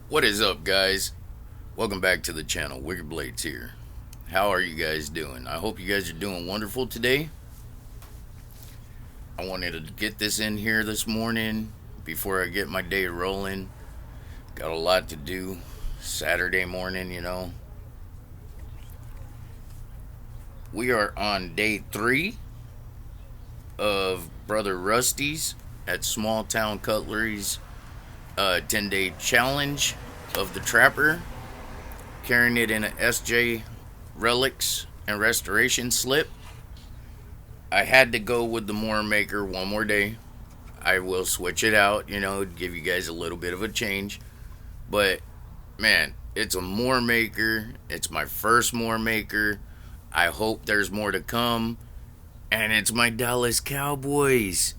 What is up, guys? Welcome back to the channel. Wicked Blades here. How are you guys doing? I hope you guys are doing wonderful today. I wanted to get this in here this morning before I get my day rolling. Got a lot to do. Saturday morning. We are on day 3 of Brother Rusty's at Small Town Cutlery's 10-day challenge of the Trapper, carrying it in an SJ Relics and Restoration slip. I had to go with the Moore Maker one more day. I will switch it out, give you guys a little bit of a change. But, man, it's a Moore Maker. It's my first Moore Maker. I hope there's more to come. And it's my Dallas Cowboys.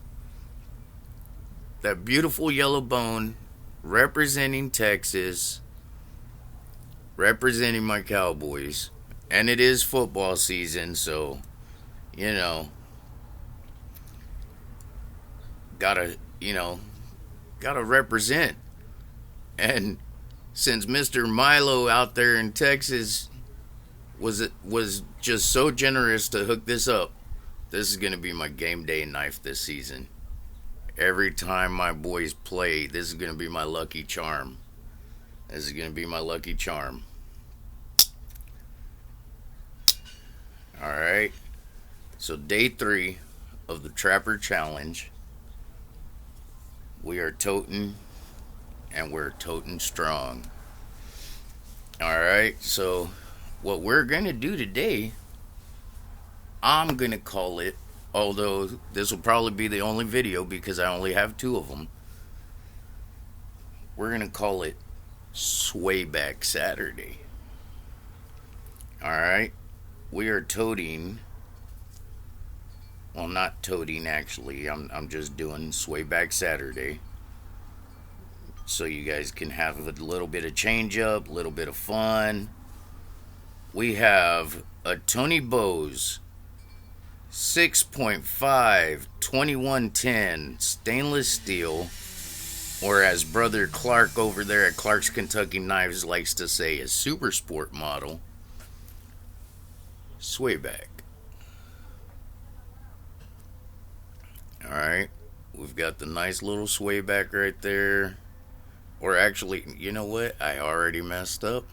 That beautiful yellow bone representing Texas, representing my Cowboys. And it is football season, so, gotta represent. And since Mr. Milo out there in Texas was just so generous to hook this up, this is gonna be my game day knife this season. Every time my boys play, this is gonna be my lucky charm. This is gonna be my lucky charm. Alright. So day 3 of the Trapper Challenge. We are toting, and we're toting strong. Alright, so what we're gonna do today, I'm gonna call it, although this will probably be the only video because I only have 2 of them, we're gonna call it Swayback Saturday. Alright, we are toting, well, not toting actually, I'm just doing Swayback Saturday, so you guys can have a little bit of change up, a little bit of fun. We have a Tony Bose 6.5 2110 stainless steel, or as Brother Clark over there at Clark's Kentucky Knives likes to say, a super sport model Swayback. Alright, we've got the nice little Swayback right there. Or actually, you know what? I already messed up.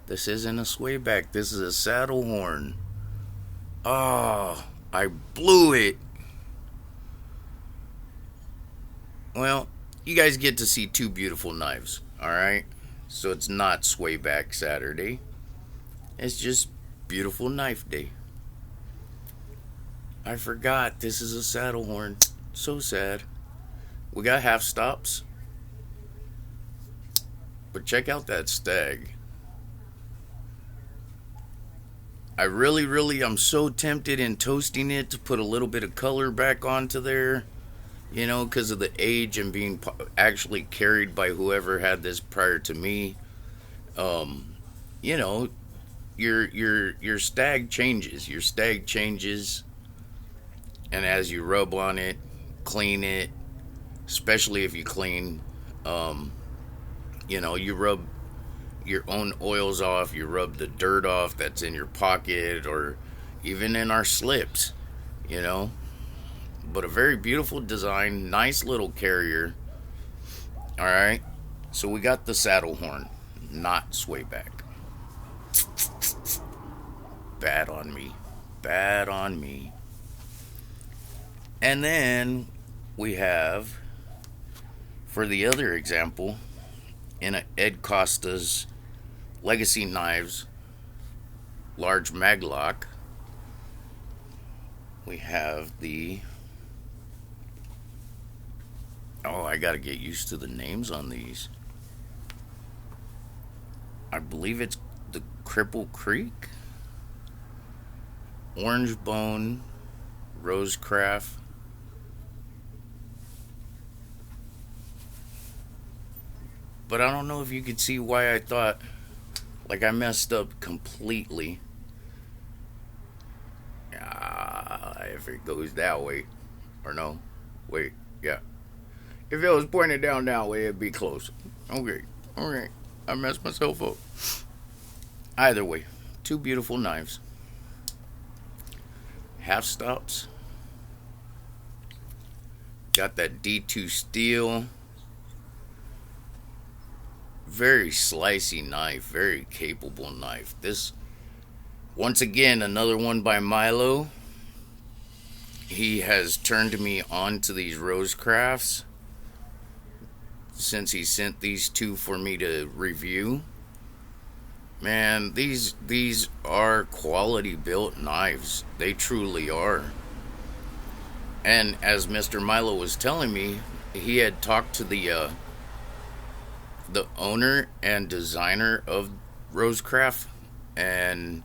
This isn't a Swayback, this is a saddle horn. Oh, I blew it. Well, you guys get to see 2 beautiful knives, alright? So it's not Swayback Saturday. It's just beautiful knife day. I forgot this is a saddle horn. So sad. We got half stops. But check out that stag. I'm so tempted in toasting it to put a little bit of color back onto there, because of the age and being actually carried by whoever had this prior to me. Your stag changes, and as you rub on it, clean it, especially if you clean, you rub your own oils off, you rub the dirt off that's in your pocket or even in our slips, but a very beautiful design, nice little carrier. Alright, so we got the saddle horn, not Swayback. Bad on me. And then we have, for the other example, in a Ed Costa's Legacy Knives large maglock, we have the, I gotta get used to the names on these. I believe it's the Cripple Creek, Orange Bone, Rosecraft, but I don't know if you could see why I thought, like, I messed up completely. If it goes that way, or no, wait, yeah. If it was pointed down that way, it'd be close. Okay, Alright, I messed myself up. Either way, two beautiful knives. Half stops. Got that D2 steel. Very slicey knife, very capable knife. This, once again, another one by Milo. He has turned me on to these rose crafts since he sent these two for me to review. Man, these are quality built knives. They truly are. And as Mr. Milo was telling me, he had talked to the owner and designer of Rosecraft, and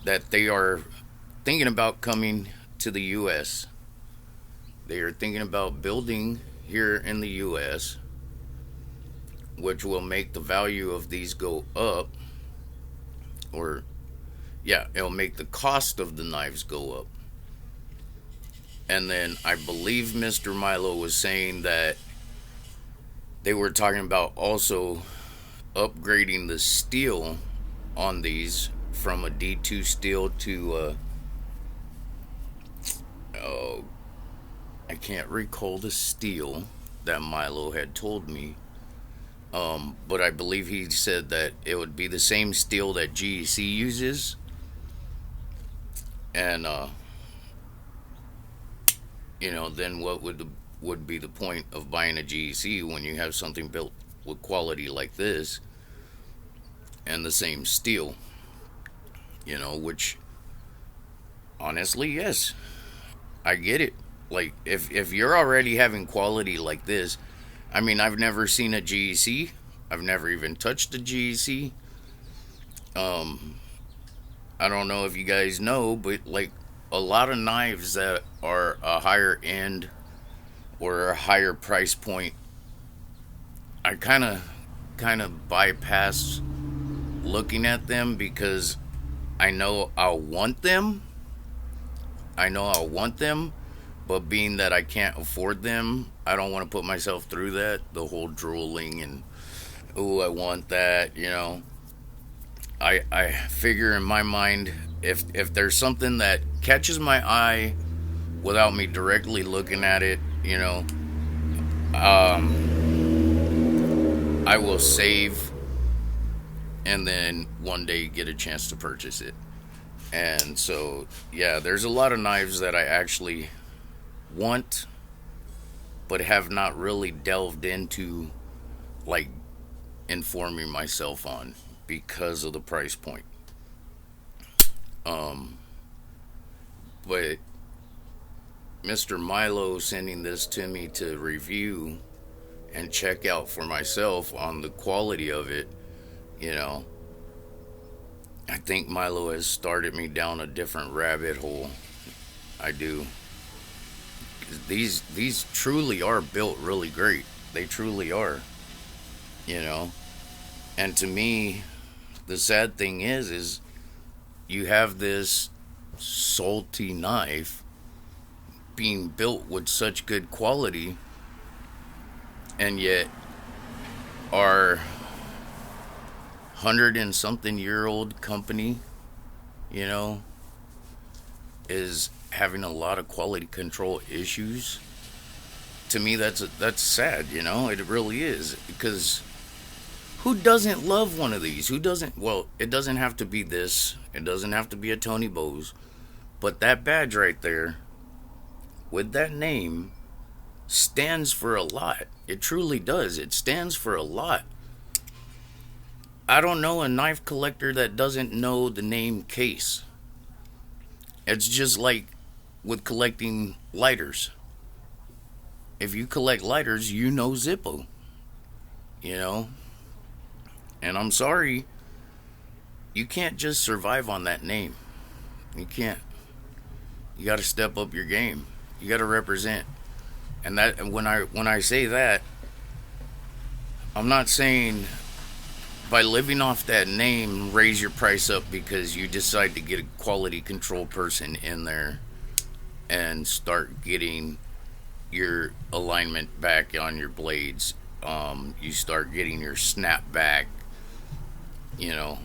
that they are thinking about coming to the U.S. They are thinking about building here in the U.S., which will make the value of these go up. Or, yeah, it'll make the cost of the knives go up. And then I believe Mr. Milo was saying that they were talking about also upgrading the steel on these from a D2 steel to oh, I can't recall the steel that Milo had told me. But I believe he said that it would be the same steel that GEC uses. And then what would be the point of buying a GEC when you have something built with quality like this and the same steel? Which honestly, yes, I get it. Like, if you're already having quality like this, I mean, I've never seen a GEC. I've never even touched a GEC. I don't know if you guys know, but like a lot of knives that are a higher end or a higher price point, I kind of bypass looking at them because I know I'll want them. But being that I can't afford them, I don't want to put myself through that. The whole drooling and, oh, I want that, I figure in my mind, if there's something that catches my eye without me directly looking at it, I will save and then one day get a chance to purchase it. And so, yeah, there's a lot of knives that I actually want but have not really delved into, like, informing myself on because of the price point. But Mr. Milo sending this to me to review and check out for myself on the quality of it, I think Milo has started me down a different rabbit hole. I do. These truly are built really great. They truly are. And to me, the sad thing is you have this salty knife being built with such good quality, and yet our 100-and-something-year-old company, is having a lot of quality control issues. To me, that's sad. It really is, because who doesn't love one of these? Who doesn't? Well, it doesn't have to be this. It doesn't have to be a Tony Bose, but that badge right there with that name stands for a lot. It truly does. It stands for a lot. I don't know a knife collector that doesn't know the name Case. It's just like with collecting lighters. If you collect lighters, you know Zippo. And I'm sorry, you can't just survive on that name. You can't. You got to step up your game. You got to represent. And that when I say that, I'm not saying by living off that name raise your price up because you decide to get a quality control person in there and start getting your alignment back on your blades You start getting your snapback. You know,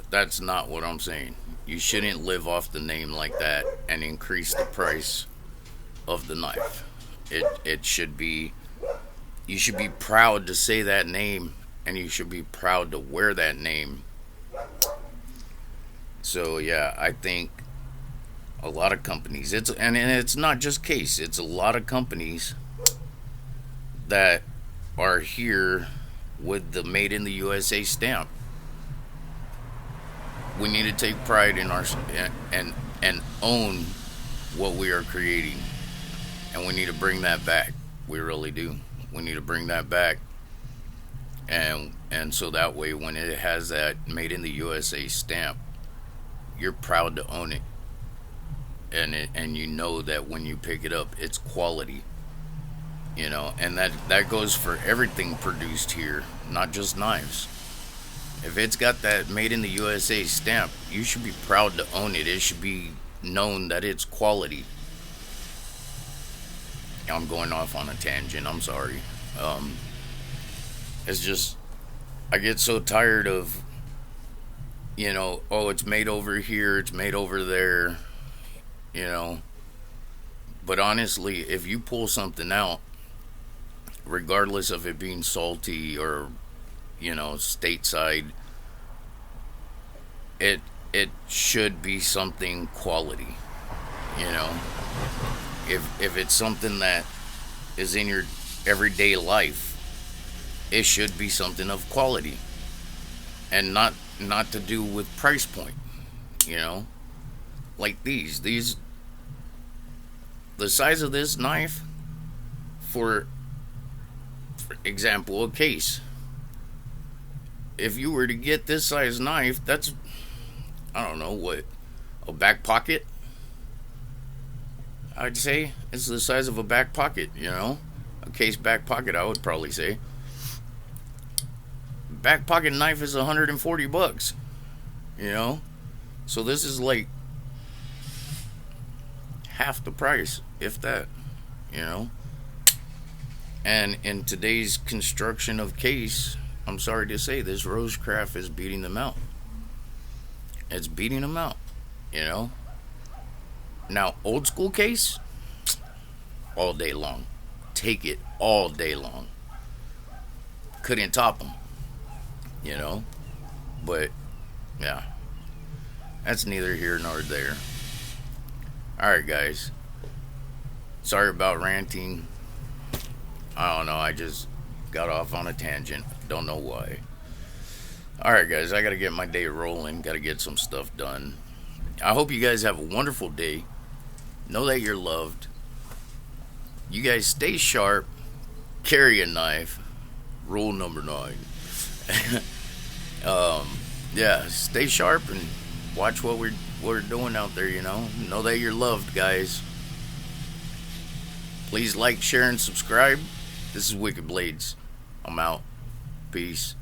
that's not what I'm saying. You shouldn't live off the name like that and increase the price of the knife. It should be, you should be proud to say that name, and you should be proud to wear that name. So yeah, I think a lot of companies, and it's not just Case, it's a lot of companies that are here with the made in the USA stamp. We need to take pride in our and own what we are creating, and we need to bring that back. We really do. We need to bring that back, and so that way, when it has that made in the USA stamp, you're proud to own it, and you know that when you pick it up, it's quality. And that goes for everything produced here, not just knives. If it's got that made in the USA stamp, you should be proud to own it. It should be known that it's quality. I'm going off on a tangent. I'm sorry. It's just, I get so tired of, oh, it's made over here, it's made over there, you know. But honestly, if you pull something out, regardless of it being salty or, stateside, it should be something quality, you know. If it's something that is in your everyday life, it should be something of quality, and not to do with price point, you know. Like these the size of this knife, for example, a Case. If you were to get this size knife, that's, I don't know what, a back pocket. I'd say it's the size of a back pocket, a Case back pocket, I would probably say. Back pocket knife is $140, so this is like half the price, if that, you know. And in today's construction of Case, I'm sorry to say, this Rosecraft is beating them out. It's beating them out, you know. Now, old school Case, all day long. Take it all day long. Couldn't top them, you know. But, yeah. That's neither here nor there. Alright, guys. Sorry about ranting. I don't know, I just got off on a tangent. Don't know why. Alright, guys, I gotta get my day rolling. Gotta get some stuff done. I hope you guys have a wonderful day. Know that you're loved. You guys stay sharp. Carry a knife. Rule number 9. Yeah, stay sharp and watch what we're doing out there, you know. Know that you're loved, guys. Please like, share, and subscribe. This is Wicked Blades. I'm out. Peace.